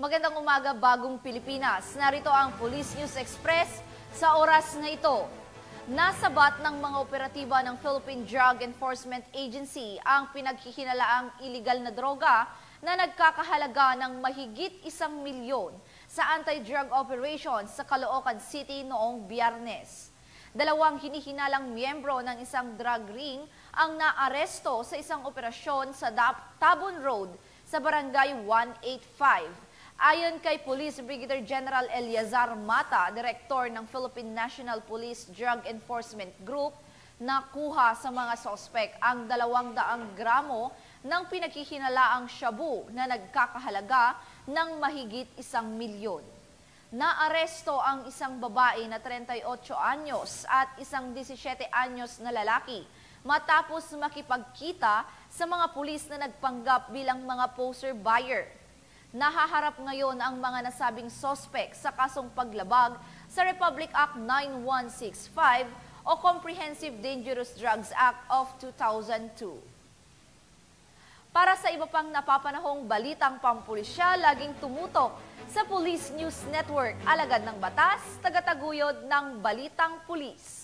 Magandang umaga, Bagong Pilipinas. Narito ang Police News Express sa oras na ito. Nasabat ng mga operatiba ng Philippine Drug Enforcement Agency ang pinaghihinalaang iligal na droga na nagkakahalaga ng mahigit 1 milyon sa anti-drug operations sa Caloocan City noong Biyernes. 2 hinihinalang miyembro ng isang drug ring ang naaresto sa isang operasyon sa Tabon Road sa Barangay 185. Ayon kay Police Brigadier General Eliazar Mata, Direktor ng Philippine National Police Drug Enforcement Group, nakuha sa mga sospek ang 200 gramo ng pinaghihinalaang shabu na nagkakahalaga ng mahigit 1 milyon. Naaresto ang isang babae na 38 anyos at isang 17 anyos na lalaki matapos makipagkita sa mga pulis na nagpanggap bilang mga poser buyer. Nahaharap ngayon ang mga nasabing sospek sa kasong paglabag sa Republic Act 9165 o Comprehensive Dangerous Drugs Act of 2002. Para sa iba pang napapanahong balitang pampulisya, laging tumutok sa Police News Network, alagad ng batas, tagataguyod ng Balitang Pulis.